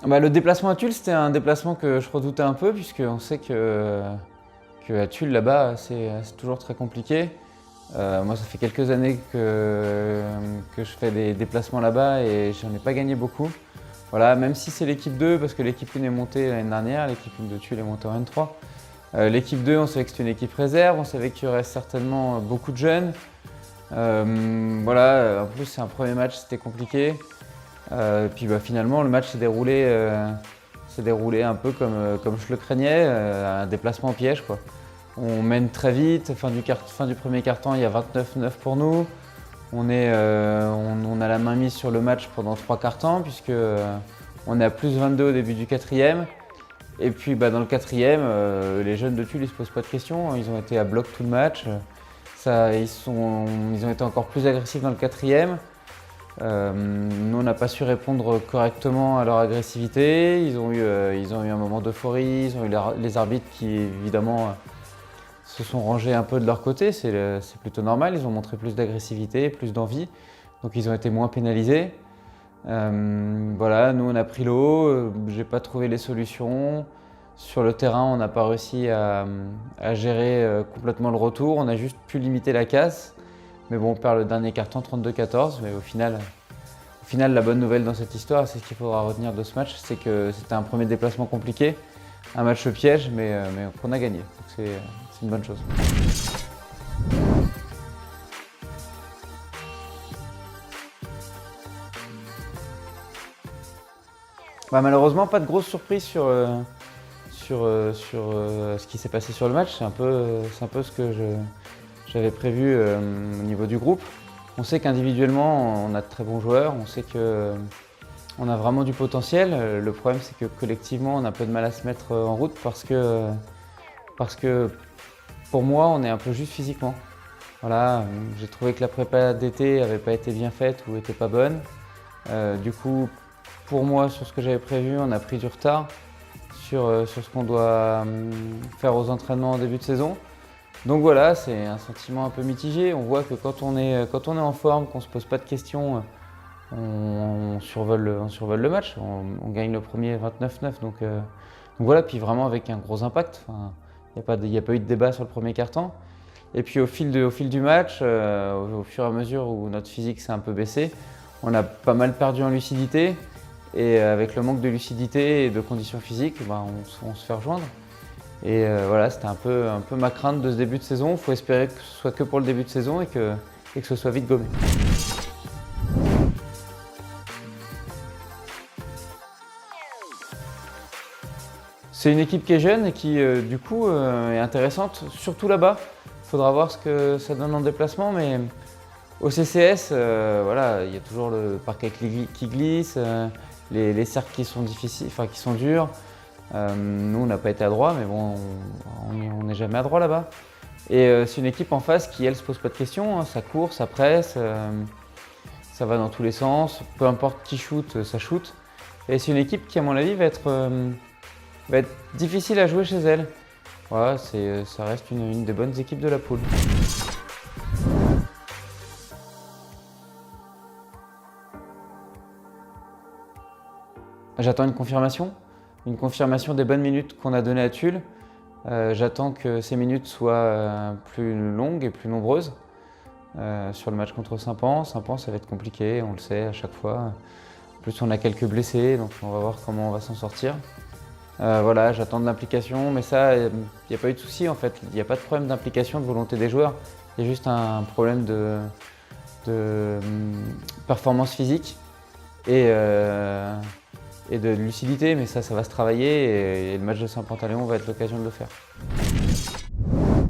Le déplacement à Tulle, c'était un déplacement que je redoutais un peu, puisqu'on sait qu'à Tulle, là-bas, c'est toujours très compliqué. Moi, ça fait quelques années que je fais des déplacements là-bas et j'en ai pas gagné beaucoup. Voilà, même si c'est l'équipe 2, parce que l'équipe 1 est montée l'année dernière, l'équipe 1 de Tulle est montée en N3. L'équipe 2, on savait que c'était une équipe réserve, on savait qu'il y aurait certainement beaucoup de jeunes. Voilà, en plus, c'est un premier match, c'était compliqué. Puis finalement, le match s'est déroulé un peu comme je le craignais, un déplacement piège, quoi. On mène très vite, fin du premier quart-temps, il y a 29-9 pour nous. On a la main mise sur le match pendant 3 quarts-temps, puisque on est à plus 22 au début du quatrième. Et puis dans le quatrième, les jeunes de Tulle, ils se posent pas de questions, ils ont été à bloc tout le match. Ils ont été encore plus agressifs dans le quatrième. Nous, on n'a pas su répondre correctement à leur agressivité. Ils ont eu un moment d'euphorie, ils ont eu les arbitres qui, évidemment, se sont rangés un peu de leur côté. C'est plutôt normal, ils ont montré plus d'agressivité, plus d'envie. Donc ils ont été moins pénalisés. Voilà, nous, on a pris l'eau, j'ai pas trouvé les solutions. Sur le terrain, on n'a pas réussi à gérer complètement le retour. On a juste pu limiter la casse. Mais bon, on perd le dernier carton 32-14, mais au final, la bonne nouvelle dans cette histoire, c'est ce qu'il faudra retenir de ce match, c'est que c'était un premier déplacement compliqué, un match piège, mais qu'on a gagné. Donc c'est une bonne chose. Malheureusement, pas de grosse surprise sur ce qui s'est passé sur le match. C'est un peu ce que j'avais prévu au niveau du groupe. On sait qu'individuellement, on a de très bons joueurs, on sait qu'on a vraiment du potentiel. Le problème, c'est que collectivement, on a un peu de mal à se mettre en route parce que pour moi, on est un peu juste physiquement. Voilà, j'ai trouvé que la prépa d'été n'avait pas été bien faite ou n'était pas bonne. Du coup, pour moi, sur ce que j'avais prévu, on a pris du retard sur ce qu'on doit faire aux entraînements en début de saison. Donc voilà, c'est un sentiment un peu mitigé. On voit que quand on est en forme, qu'on ne se pose pas de questions, on survole le match. On gagne le premier 29-9. Donc voilà, puis vraiment avec un gros impact. Enfin, il n'y a pas eu de débat sur le premier quart-temps. Et puis au fil du match, au fur et à mesure où notre physique s'est un peu baissé, on a pas mal perdu en lucidité. Et avec le manque de lucidité et de conditions physiques, on se fait rejoindre. Et voilà, c'était un peu ma crainte de ce début de saison. Il faut espérer que ce soit que pour le début de saison et que ce soit vite gommé. C'est une équipe qui est jeune et qui, du coup, est intéressante, surtout là-bas. Il faudra voir ce que ça donne en déplacement, mais au CCS, voilà, il y a toujours le parquet qui glisse, les cercles qui sont difficiles, enfin qui sont durs. Nous, on n'a pas été adroits, mais bon, on n'est jamais adroit là-bas. Et c'est une équipe en face qui, elle, se pose pas de questions, hein. Ça court, ça presse, ça va dans tous les sens. Peu importe qui shoot, ça shoot. Et c'est une équipe qui, à mon avis, va être difficile à jouer chez elle. Voilà, ça reste une des bonnes équipes de la poule. J'attends une confirmation des bonnes minutes qu'on a données à Tulle. J'attends que ces minutes soient plus longues et plus nombreuses. Sur le match contre Saint-Pans, ça va être compliqué, on le sait à chaque fois. En plus, on a quelques blessés, donc on va voir comment on va s'en sortir. Voilà, j'attends de l'implication, mais ça, il n'y a pas eu de souci en fait. Il n'y a pas de problème d'implication, de volonté des joueurs. Il y a juste un problème de performance physique et de lucidité, mais ça va se travailler et le match de Saint-Pantaléon va être l'occasion de le faire.